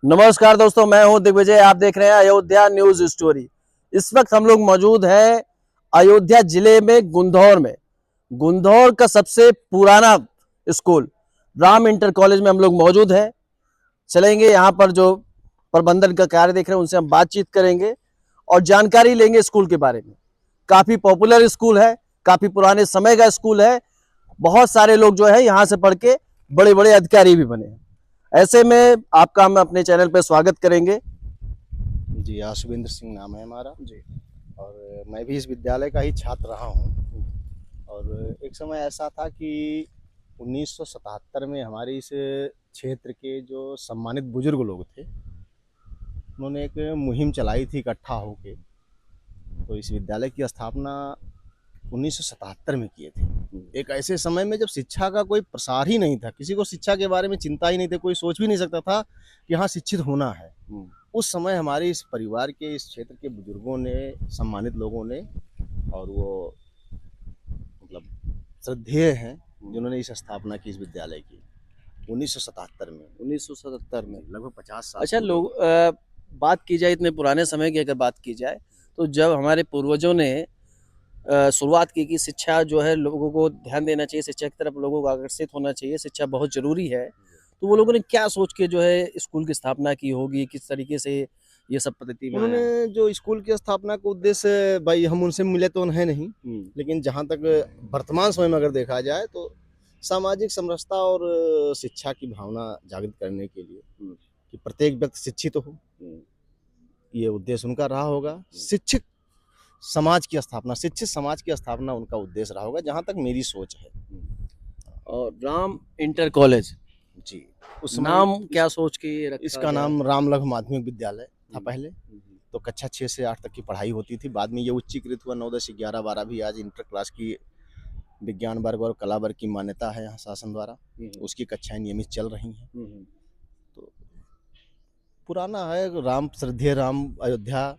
नमस्कार दोस्तों, मैं हूं दिग्विजय। आप देख रहे हैं अयोध्या न्यूज स्टोरी। इस वक्त हम लोग मौजूद हैं अयोध्या जिले में गुंदौर में। गुंदौर का सबसे पुराना स्कूल राम इंटर कॉलेज में हम लोग मौजूद हैं। चलेंगे यहाँ पर जो प्रबंधन का कार्य देख रहे हैं उनसे हम बातचीत करेंगे और जानकारी लेंगे स्कूल के बारे में। काफी पॉपुलर स्कूल है, काफी पुराने समय का स्कूल है। बहुत सारे लोग जो है यहाँ से पढ़ के बड़े बड़े अधिकारी भी बने हैं। ऐसे में आपका हम अपने चैनल पे स्वागत करेंगे। जी, आशुविंद्र सिंह नाम है हमारा जी। और मैं भी इस विद्यालय का ही छात्र रहा हूँ। और एक समय ऐसा था कि 1977 में हमारे इस क्षेत्र के जो सम्मानित बुजुर्ग लोग थे, उन्होंने एक मुहिम चलाई थी इकट्ठा होके। तो इस विद्यालय की स्थापना 1977 में किए थे। एक ऐसे समय में जब शिक्षा का कोई प्रसार ही नहीं था, किसी को शिक्षा के बारे में चिंता ही नहीं थी, कोई सोच भी नहीं सकता था कि हाँ शिक्षित होना है। उस समय हमारे इस परिवार के, इस क्षेत्र के बुजुर्गों ने, सम्मानित लोगों ने, और वो मतलब श्रद्धेय हैं जिन्होंने इस स्थापना की इस विद्यालय की 1977 में लगभग 50 साल। अच्छा, लोग बात की जाए इतने पुराने समय की, अगर बात की जाए तो जब हमारे पूर्वजों ने शुरुआत की कि शिक्षा जो है लोगों को ध्यान देना चाहिए, शिक्षा की तरफ लोगों को आकर्षित होना चाहिए, शिक्षा बहुत जरूरी है, तो वो लोगों ने क्या सोच के जो है स्कूल की स्थापना की होगी, किस तरीके से ये सब पद्धति में आया? उन्होंने जो स्कूल की स्थापना का उद्देश्य, भाई हम उनसे मिले तो है नहीं, लेकिन जहाँ तक वर्तमान समय में अगर देखा जाए तो सामाजिक समरसता और शिक्षा की भावना जागृत करने के लिए कि प्रत्येक व्यक्ति शिक्षित हो, ये उद्देश्य उनका रहा होगा। शिक्षित समाज की स्थापना, शिक्षित समाज की स्थापना उनका उद्देश्य रहा होगा, जहाँ तक मेरी सोच है। और राम इंटर कॉलेज जी, उस नाम क्या सोच के ये रखा इसका गया? नाम रामलघु माध्यमिक विद्यालय था पहले। तो कक्षा 6 से 8 तक की पढ़ाई होती थी। बाद में ये उच्चीकृत हुआ 9, 10, 11, 12 भी आज इंटर क्लास की विज्ञान वर्ग और कला वर्ग की मान्यता है यहाँ शासन द्वारा। उसकी कक्षाएं नियमित चल रही हैं। तो पुराना है, राम श्रद्धेय राम, अयोध्या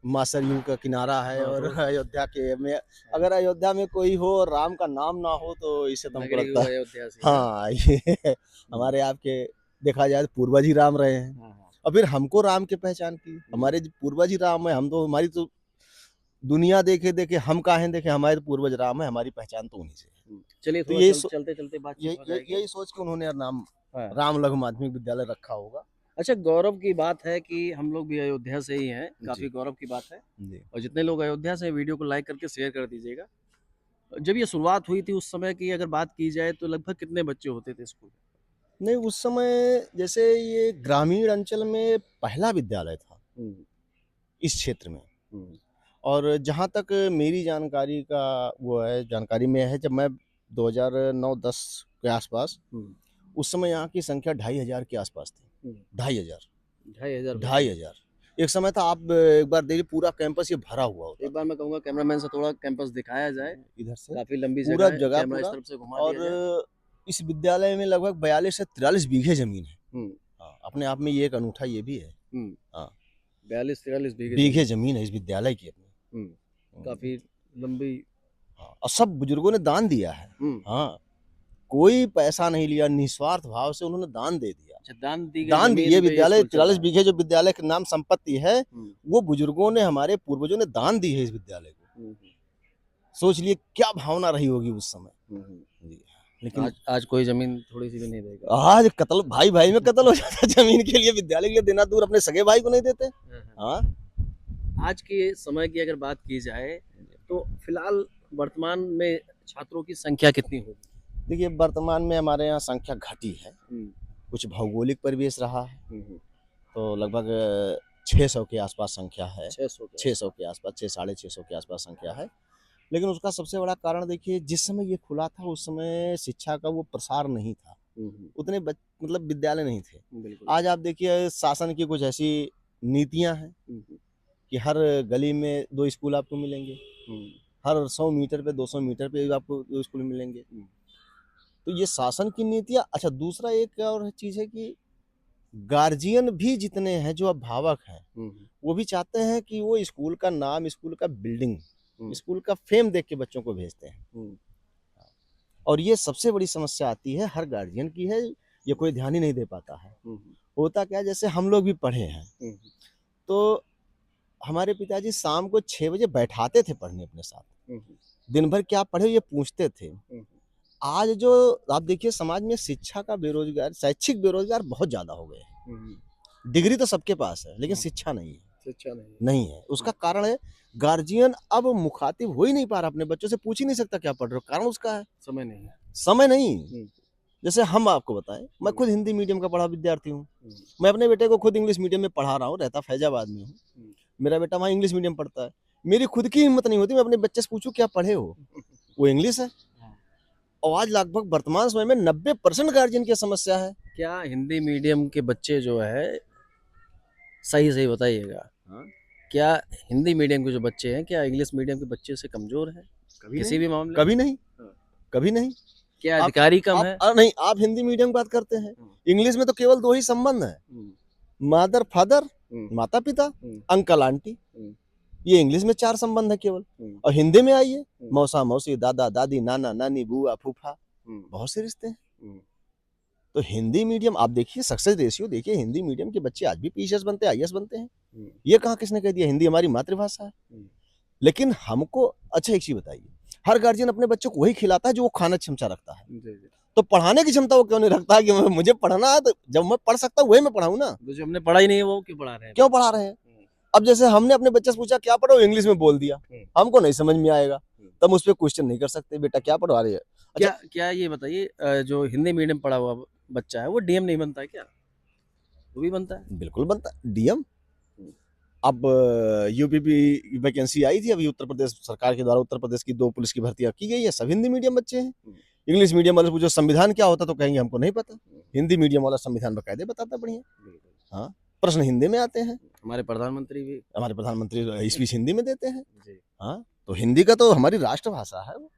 माँ सरयू का किनारा है। और अयोध्या के में अगर अयोध्या में कोई हो और राम का नाम ना हो तो इसे तो हमको लगता है अयोध्या से हाँ ये हमारे आपके देखा जाए तो पूर्वज ही राम रहे हैं। और फिर हमको राम की पहचान की, हमारे जो पूर्वज ही राम है। हम तो, हमारी तो दुनिया देखे देखे हम काहे देखे, हमारे तो पूर्वज राम है, हमारी पहचान तो उन्हीं से है। चलिए तो थोड़ा चलते चलते बातचीत हो जाएगी। यही सोच के उन्होंने नाम हाँ। रामलघु माध्यमिक विद्यालय रखा होगा। अच्छा, गौरव की बात है कि हम लोग भी अयोध्या से ही हैं, काफी गौरव की बात है। जी। और जितने लोग अयोध्या से वीडियो को लाइक करके शेयर कर दीजिएगा। जब ये शुरुआत हुई थी उस समय की अगर बात की जाए तो लगभग कितने बच्चे होते थे स्कूल? नहीं, उस समय जैसे ये ग्रामीण अंचल में पहला विद्यालय था इस क्षेत्र में। और जहाँ तक मेरी जानकारी का वो है, जानकारी में है, जब मैं 2009-10 के आसपास, उस समय यहाँ की संख्या 2500 के आसपास थी। 2500 2500 एक समय था। आप एक बार देखिए, पूरा कैंपस ये भरा हुआ होता। एक बार मैं कहूँगा कैमरामैन से थोड़ा कैंपस दिखाया जाए, इधर से काफी लंबी पूरा जगह है, जगह कैमरा इस पूरा। तरफ से घुमा और दिया जाए। इस विद्यालय में लगभग 42 से 43 बीघे जमीन है। हाँ, अपने आप में ये एक अनूठा ये भी है। हाँ, 42-43 बीघे जमीन है इस विद्यालय की अपनी। काफी लंबी। हाँ, और सब बुजुर्गों ने दान दिया है। हाँ, कोई पैसा नहीं लिया, निस्वार्थ भाव से उन्होंने दान दे दिया। अच्छा, दान दी गई दान, जमीन ये पे विद्यालय स्कूल चल रहा 43 है। बीघे जो विद्यालय के नाम संपत्ति है, वो बुजुर्गों ने, हमारे पूर्वजों ने दान दी है इस विद्यालय को। सोच लिए क्या भावना रही होगी उस समय। लेकिन आज कोई जमीन थोड़ी सी भी नहीं देगा। आज कत्ल, भाई भाई में कत्ल हो जाता है जमीन के लिए, विद्यालय के लिए देना दूर, अपने सगे भाई को नहीं देते। हाँ, आज के समय की अगर बात की जाए तो फिलहाल वर्तमान में छात्रों की संख्या कितनी होगी? देखिए वर्तमान में हमारे यहाँ संख्या घटी है। कुछ भौगोलिक परिवेश रहा है, तो लगभग 600 के आसपास संख्या है। 600 के आसपास, 600-650 के आसपास संख्या है। लेकिन उसका सबसे बड़ा कारण देखिए, जिस समय ये खुला था उस समय शिक्षा का वो प्रसार नहीं था, उतने मतलब विद्यालय नहीं थे। आज आप देखिए, शासन की कुछ ऐसी नीतियां हैं कि हर गली में 2 स्कूल आपको मिलेंगे, हर 100 मीटर पे, 200 मीटर पे आपको 2 स्कूल मिलेंगे। तो ये शासन की नीतियां। अच्छा, दूसरा एक और चीज है कि गार्जियन भी जितने हैं, जो अभिभावक हैं, वो भी चाहते हैं कि वो स्कूल का नाम, स्कूल का बिल्डिंग, स्कूल का फेम देख के बच्चों को भेजते हैं। और ये सबसे बड़ी समस्या आती है, हर गार्जियन की है, ये कोई ध्यान ही नहीं दे पाता है। होता क्या है, जैसे हम लोग भी पढ़े हैं तो हमारे पिताजी शाम को 6 बजे बैठाते थे पढ़ने अपने साथ। दिन भर क्या पढ़े ये पूछते थे। आज जो आप देखिए समाज में शिक्षा का बेरोजगार, शैक्षिक बेरोजगार बहुत ज्यादा हो गए हैं। डिग्री तो सबके पास है लेकिन शिक्षा नहीं है। शिक्षा नहीं है। उसका कारण है गार्जियन अब मुखातिब हो ही नहीं पा रहा, अपने बच्चों से पूछ ही नहीं सकता क्या पढ़ रहे हो। कारण उसका है समय नहीं है। समय नहीं। जैसे हम आपको बताएं, मैं खुद हिंदी मीडियम का पढ़ा विद्यार्थी हूँ। मैं अपने बेटे को खुद इंग्लिश मीडियम में पढ़ा रहा हूँ, रहता फैजाबाद में हूँ। मेरा बेटा वहाँ इंग्लिश मीडियम पढ़ता है। मेरी खुद की हिम्मत नहीं होती मैं अपने बच्चे से पूछूं क्या पढ़े हो, वो इंग्लिश है। और आज लगभग वर्तमान समय में 90% गार्जियन की समस्या है। क्या हिंदी मीडियम के बच्चे जो है, सही सही बताइएगा, क्या हिंदी मीडियम के जो बच्चे हैं क्या इंग्लिश मीडियम के बच्चे से कमजोर हैं किसी भी मामले? कभी नहीं, कभी नहीं। क्या अधिकारी कम है? नहीं, आप हिंदी मीडियम की बात करते हैं। इंग्लिश में तो केवल 2 ही संबंध है, मदर फादर, माता पिता, अंकल आंटी। ये इंग्लिश में 4 संबंध है केवल। और हिंदी में आइए, मौसा मौसी, दादा दादी, नाना नानी, बुआ फूफा, बहुत से रिश्ते हैं। तो हिंदी मीडियम आप देखिए, सक्सेस रेशियो देखिए, हिंदी मीडियम के बच्चे आज भी पीसीएस बनते हैं, आईएएस बनते हैं। ये कहाँ किसने कह दिया? हिंदी हमारी मातृभाषा है। लेकिन हमको अच्छा एक चीज बताइए, हर गार्जियन अपने बच्चों को वही खिलाता है जो वो खाना क्षमता रखता है। तो पढ़ाने की क्षमता वो क्यों नहीं रखता है कि मुझे पढ़ना है, तो जब मैं पढ़ सकता हूँ वही मैं पढ़ाऊँ ना। तो जो हमने पढ़ा ही नहीं है वो क्यों पढ़ा रहे हैं? क्यों पढ़ा रहे हैं? अब जैसे हमने अपने बच्चे से पूछा क्या पढ़ो, इंग्लिश में बोल दिया, हमको नहीं समझ में आएगा, तब उस पर क्वेश्चन नहीं कर सकते बेटा क्या पढ़वा रही है। क्या क्या ये बताइए, जो हिंदी मीडियम पढ़ा हुआ बच्चा है वो डीएम नहीं बनता है क्या? वो भी बनता है। बिल्कुल बनता है डीएम। अब यूपीपी वैकेंसी आई थी अभी उत्तर प्रदेश सरकार के द्वारा, उत्तर प्रदेश की 2 पुलिस की भर्तियां की गई है, सब हिंदी मीडियम बच्चे हैं। इंग्लिश मीडियम वाले पूछो संविधान क्या होता तो कहेंगे हमको नहीं पता। हिंदी मीडियम वाला संविधान बकायदे बताता बढ़िया। हाँ, प्रश्न हिंदी में आते हैं। हमारे प्रधानमंत्री स्पीच हिंदी में देते हैं। हाँ, तो हिंदी का तो हमारी राष्ट्रभाषा है वो।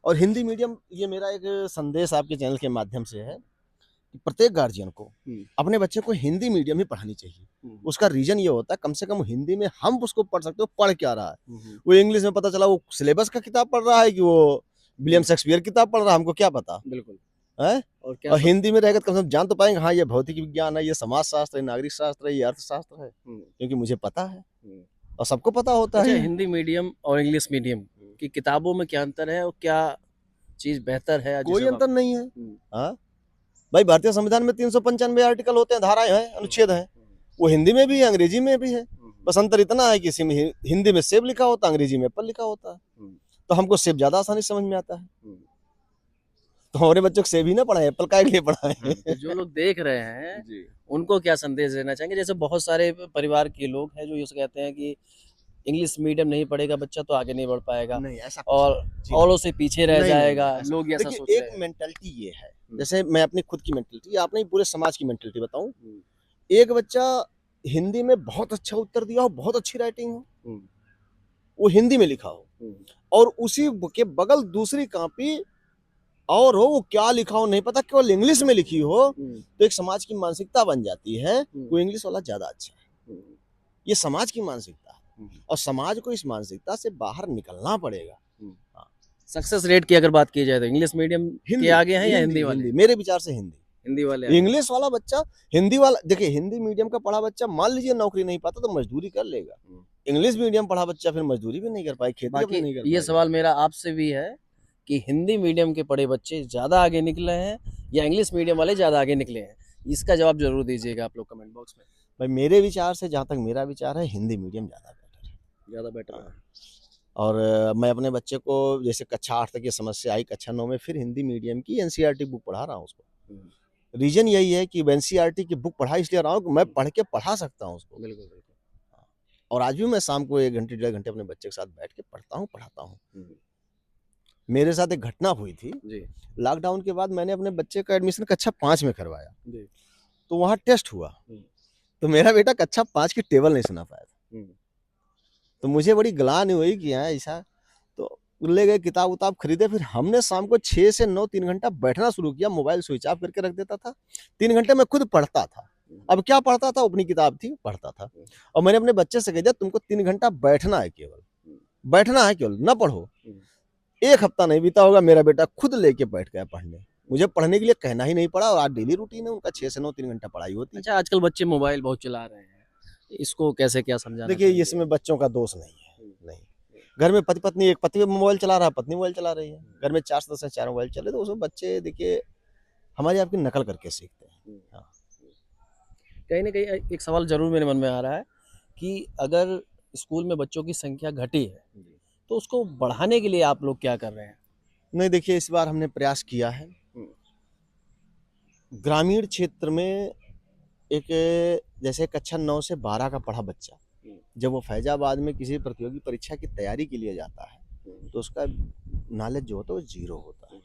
और हिंदी मीडियम, ये मेरा एक संदेश आपके चैनल के माध्यम से है कि प्रत्येक गार्जियन को अपने बच्चे को हिंदी मीडियम ही पढ़ानी चाहिए। उसका रीजन ये होता है कम से कम हिंदी में हम उसको पढ़ सकते हो पढ़ क्या रहा है। वो इंग्लिश में पता चला वो सिलेबस का किताब पढ़ रहा है कि वो विलियम शेक्सपियर किताब पढ़ रहा है, हमको क्या पता। बिल्कुल है। और हिंदी में रहेगा तो कम से कम जान तो पाएंगे हाँ ये भौतिक विज्ञान है, ये समाज शास्त्र है, नागरिक शास्त्र है, ये अर्थशास्त्र है, क्योंकि मुझे पता है और सबको पता होता है। हिंदी मीडियम और इंग्लिश मीडियम की किताबों में क्या अंतर है और क्या चीज बेहतर है? कोई अंतर नहीं है। हाँ भाई, भारतीय संविधान में 395 आर्टिकल होते हैं, धाराएं हैं, अनुच्छेद हैं, वो हिंदी में भी है अंग्रेजी में भी है। बस अंतर इतना है कि हिंदी में सेब लिखा होता है, अंग्रेजी में एप्पल लिखा होता है। तो हमको सेब ज्यादा आसानी समझ में आता है। तो हमारे बच्चों को सेब ही ना पढ़ाए, एप्पल काय के लिए पढ़ाए। जो लोग देख रहे हैं उनको क्या संदेश देना चाहेंगे? जैसे बहुत सारे परिवार के लोग हैं जो ये कहते हैं कि इंग्लिश मीडियम नहीं पढ़ेगा बच्चा तो आगे नहीं बढ़ पाएगा, नहीं ऐसा और औरों से पीछे रह जाएगा। लोग ऐसा सोच रहे हैं। एक मेंटालिटी ये है, जैसे मैं अपनी खुद की मेंटालिटी, आपने पूरे समाज की मेंटालिटी बताऊं। एक बच्चा हिंदी में बहुत अच्छा उत्तर दिया हो, बहुत अच्छी राइटिंग हो, वो हिंदी में लिखा हो, और उसी के बगल दूसरी कॉपी और हो, वो क्या लिखा हो नहीं पता, केवल इंग्लिश में लिखी हो, तो एक समाज की मानसिकता बन जाती है वो इंग्लिश वाला ज्यादा अच्छा है। ये समाज की मानसिकता है और समाज को इस मानसिकता से बाहर निकलना पड़ेगा। सक्सेस रेट की अगर बात की जाए तो इंग्लिश मीडियम के आगे हैं या हिंदी वाले? मेरे विचार से हिंदी वाले। इंग्लिश वाला बच्चा, हिंदी वाला देखिए, हिंदी मीडियम का पढ़ा बच्चा मान लीजिए नौकरी नहीं पाता तो मजदूरी कर लेगा। इंग्लिश मीडियम पढ़ा बच्चा फिर मजदूरी भी नहीं कर पाए, खेती भी नहीं कर पाए। ये सवाल मेरा आपसे भी है कि हिंदी मीडियम के पढ़े बच्चे ज्यादा आगे निकले हैं या इंग्लिश मीडियम वाले ज्यादा आगे निकले हैं? इसका जवाब जरूर दीजिएगा आप लोग कमेंट बॉक्स में। भाई मेरे विचार से, जहाँ तक मेरा विचार है, हिंदी मीडियम ज्यादा बेटर है। और मैं अपने बच्चे को जैसे कक्षा 8 तक ये समस्या आई, कक्षा 9 में फिर हिंदी मीडियम की एनसीईआरटी बुक पढ़ा रहा हूँ उसको। रीजन यही है कि एनसीईआरटी की बुक पढ़ा इसलिए रहा हूँ कि मैं पढ़ के पढ़ा सकता हूँ उसको। बिल्कुल। और आज भी मैं शाम को 1 घंटे 1.5 घंटे अपने बच्चे के साथ बैठ के पढ़ता हूँ, पढ़ाता हूँ। मेरे साथ एक घटना हुई थी लॉकडाउन के बाद, मैंने अपने बच्चे का एडमिशन कक्षा 5 में करवाया, तो वहाँ टेस्ट हुआ, तो मेरा बेटा कक्षा 5 की टेबल नहीं सुना पाया था। तो मुझे बड़ी ग्लानि हुई कि यहाँ ऐसा, तो ले गए किताब उताब खरीदे, फिर हमने शाम को 6 से 9 3 घंटा बैठना शुरू किया, मोबाइल स्विच ऑफ करके रख देता था, 3 घंटे में खुद पढ़ता था। अब क्या पढ़ता था, अपनी किताब थी पढ़ता था। और मैंने अपने बच्चे से कह दिया तुमको 3 घंटा बैठना है, केवल बैठना है, केवल ना पढ़ो। 1 हफ्ता नहीं बीता होगा, मेरा बेटा खुद लेके बैठ गया पढ़ने, मुझे पढ़ने के लिए कहना ही नहीं पड़ा और आज डेली रूटीन है उनका 6 से 9 3 घंटा पढ़ाई होती है। अच्छा, आजकल बच्चे मोबाइल बहुत चला रहे हैं, इसको कैसे क्या समझाना देखिए चाहिए? इसमें बच्चों का दोष नहीं है, नहीं। घर में पति पत्नी, एक पति मोबाइल चला रहा है, पत्नी मोबाइल चला रही है, घर में 4 सदस्य 4 मोबाइल चल रहे, तो उसमें बच्चे देखिए हमारी आपकी नकल करके सीखते हैं। हाँ। कहीं ना कहीं एक सवाल जरूर मेरे मन में आ रहा है कि अगर स्कूल में बच्चों की संख्या घटी है तो उसको बढ़ाने के लिए आप लोग क्या कर रहे हैं? नहीं देखिए इस बार हमने प्रयास किया है, ग्रामीण क्षेत्र में एक जैसे कक्षा 9 से 12 का पढ़ा बच्चा जब वो फैजाबाद में किसी प्रतियोगी परीक्षा की तैयारी के लिए जाता है तो उसका नॉलेज जो होता है वो जीरो होता है।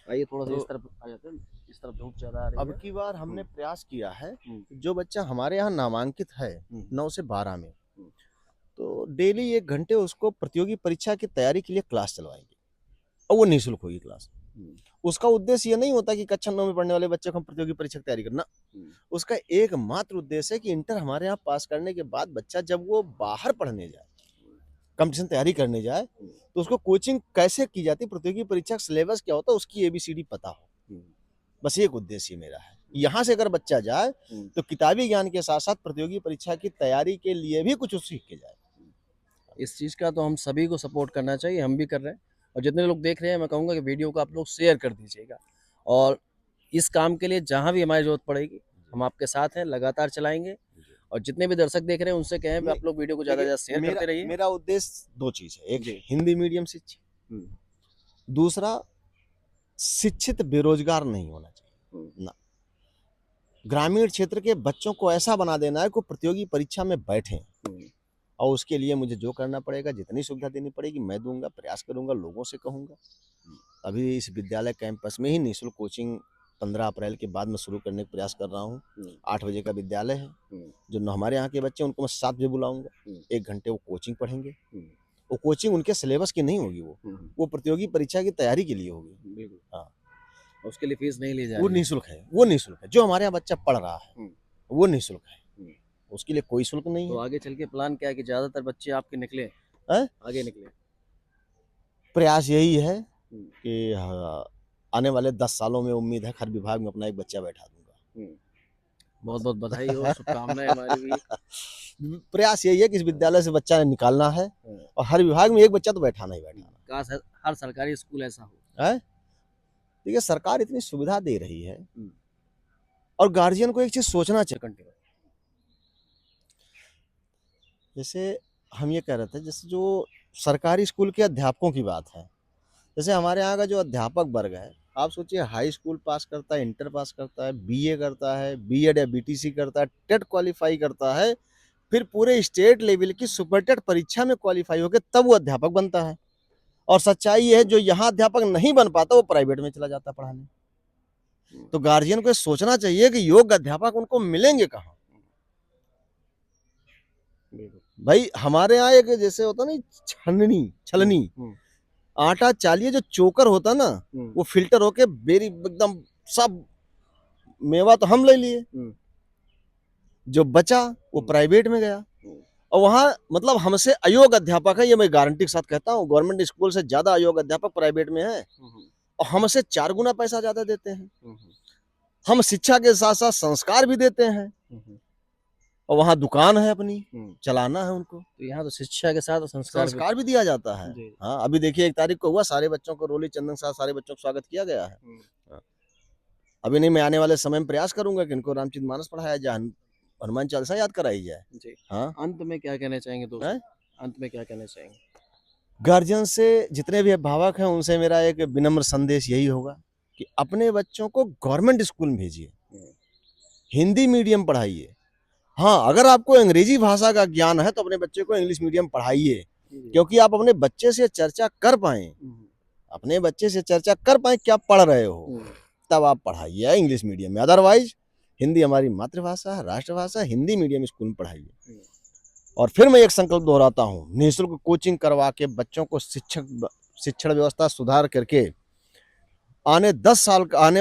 आइए थोड़ा सा तो इस तरफ आ जाते हैं, इस तरफ धूप ज्यादा आ रही अब है। की बार हमने प्रयास किया है जो बच्चा हमारे यहाँ नामांकित है 9 से 12 में, तो डेली 1 घंटे उसको प्रतियोगी परीक्षा की तैयारी के लिए क्लास चलवाएंगे और वो निःशुल्क होगी क्लास। उसका उद्देश्य ये नहीं होता कि कक्षा 9 में पढ़ने वाले बच्चे को हम प्रतियोगी परीक्षा की तैयारी करना, उसका एकमात्र उद्देश्य है कि इंटर हमारे यहाँ पास करने के बाद बच्चा जब वो बाहर पढ़ने जाए, कंपटीशन तैयारी करने जाए, तो उसको कोचिंग कैसे की जाती है, प्रतियोगी परीक्षा का सिलेबस क्या होता है, उसकी ABCD पता हो। बस एक उद्देश्य मेरा है। यहाँ से अगर बच्चा जाए तो किताबी ज्ञान के साथ साथ प्रतियोगी परीक्षा की तैयारी के लिए भी कुछ सीख के जाए। इस चीज़ का तो हम सभी को सपोर्ट करना चाहिए, हम भी कर रहे हैं और जितने लोग देख रहे हैं मैं कहूँगा कि वीडियो को आप लोग शेयर कर दीजिएगा और इस काम के लिए जहाँ भी हमारी जरूरत पड़ेगी हम आपके साथ हैं, लगातार चलाएंगे और जितने भी दर्शक देख रहे हैं उनसे कहें आप लोग वीडियो को ज़्यादा से ज़्यादा शेयर करते रहिए। मेरा उद्देश्य 2 चीज़ है, एक हिंदी मीडियम शिक्षा, दूसरा शिक्षित बेरोजगार नहीं होना चाहिए ना। ग्रामीण क्षेत्र के बच्चों को ऐसा बना देना है कि प्रतियोगी परीक्षा में बैठें और उसके लिए मुझे जो करना पड़ेगा, जितनी सुविधा देनी पड़ेगी मैं दूंगा, प्रयास करूंगा, लोगों से कहूंगा। अभी इस विद्यालय कैंपस में ही निःशुल्क कोचिंग 15 अप्रैल के बाद मैं शुरू करने का प्रयास कर रहा हूँ। 8 बजे का विद्यालय है, जो हमारे यहाँ के बच्चे उनको मैं 7 बजे बुलाऊंगा, 1 घंटे वो कोचिंग पढ़ेंगे। वो कोचिंग उनके सिलेबस की नहीं होगी, वो प्रतियोगी परीक्षा की तैयारी के लिए होगी। हाँ, उसके लिए फीस नहीं ली जाएगी, वो निःशुल्क है, वो निःशुल्क है। जो हमारे यहाँ बच्चा पढ़ रहा है वो निःशुल्क है, उसके लिए कोई शुल्क नहीं तो है। आगे चल के प्लान क्या है कि ज्यादातर बच्चे आपके निकले आगे निकले? प्रयास यही है कि आने वाले 10 सालों में उम्मीद है हर विभाग में अपना एक बच्चा बैठा दूंगा। बहुत बहुत बधाई हो, शुभकामनाएं हमारी भी। प्रयास यही है कि इस विद्यालय से बच्चा निकालना है और हर विभाग में एक बच्चा तो बैठाना ही बैठाना। काश हर सरकारी स्कूल ऐसा हो। है देखिए सरकार इतनी सुविधा दे रही है और गार्जियन को एक चीज सोचना चाहिए। जैसे हम ये कह रहे थे, जैसे जो सरकारी स्कूल के अध्यापकों की बात है, जैसे हमारे यहाँ का जो अध्यापक वर्ग है, आप सोचिए हाई स्कूल पास करता है, इंटर पास करता है, BA करता है, B.Ed या BTC करता है, टेट क्वालिफाई करता है, फिर पूरे स्टेट लेवल की सुपर टेट परीक्षा में क्वालिफाई होकर तब वो अध्यापक बनता है। और सच्चाई है जो यहाँ अध्यापक नहीं बन पाता वो प्राइवेट में चला जाता पढ़ाने। तो गार्जियन को सोचना चाहिए कि योग्य अध्यापक उनको मिलेंगे कहाँ। भाई हमारे यहाँ एक जैसे होता ना छलनी आटा चालिए, जो चोकर होता ना वो फिल्टर होके बेरी एकदम सब मेवा तो हम ले लिए, जो बचा वो प्राइवेट में गया और वहाँ मतलब हमसे अयोग्य अध्यापक है, ये मैं गारंटी के साथ कहता हूँ। गवर्नमेंट स्कूल से ज्यादा अयोग्य अध्यापक प्राइवेट में है और हमसे 4 गुना पैसा ज्यादा देते हैं। हम शिक्षा के साथ साथ संस्कार भी देते हैं और वहाँ दुकान है अपनी, चलाना है उनको। तो यहाँ तो शिक्षा के साथ संस्कार भी दिया जाता है। हाँ, अभी देखिए 1 तारीख को हुआ, सारे बच्चों को रोली चंदन के साथ सारे बच्चों को स्वागत किया गया है। अभी नहीं, मैं आने वाले समय में प्रयास करूंगा कि इनको रामचरितमानस पढ़ाया जाए, हनुमान चालीसा याद कराई जाए। हाँ, अंत में क्या कहना चाहेंगे दोस्तों? अंत में क्या कहना चाहेंगे? गार्जियन से, जितने भी अभिभावक हैं उनसे मेरा एक विनम्र संदेश यही होगा कि अपने बच्चों को गवर्नमेंट स्कूल में भेजिए, हिंदी मीडियम पढ़ाइए। हाँ, अगर आपको अंग्रेजी भाषा का ज्ञान है तो अपने बच्चे को इंग्लिश मीडियम पढ़ाइए, क्योंकि आप अपने बच्चे से चर्चा कर पाए, अपने बच्चे से चर्चा कर पाए क्या पढ़ रहे हो, तब आप पढ़ाइए इंग्लिश मीडियम में। अदरवाइज हिंदी हमारी मातृभाषा है, राष्ट्रभाषा, हिंदी मीडियम स्कूल में पढ़ाइए। और फिर मैं एक संकल्प दोहराता हूँ, निःशुल्क कोचिंग करवा के बच्चों को शिक्षण व्यवस्था सुधार करके आने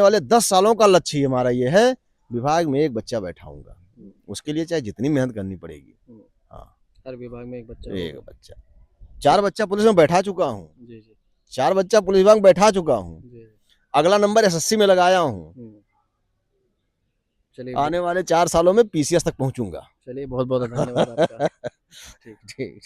वाले 10 सालों का लक्ष्य हमारा ये है, विभाग में एक बच्चा बैठाऊंगा। उसके लिए चाहे जितनी मेहनत करनी पड़ेगी। हाँ, हर विभाग में एक बच्चा 4 बच्चा पुलिस में बैठा चुका हूँ, 4 बच्चा पुलिस विभाग में बैठा चुका हूँ। अगला नंबर एसएससी में लगाया हूँ। चलिए आने वाले 4 सालों में पीसीएस तक पहुंचूंगा। चलिए बहुत बहुत धन्यवाद आपका। ठीक ठीक।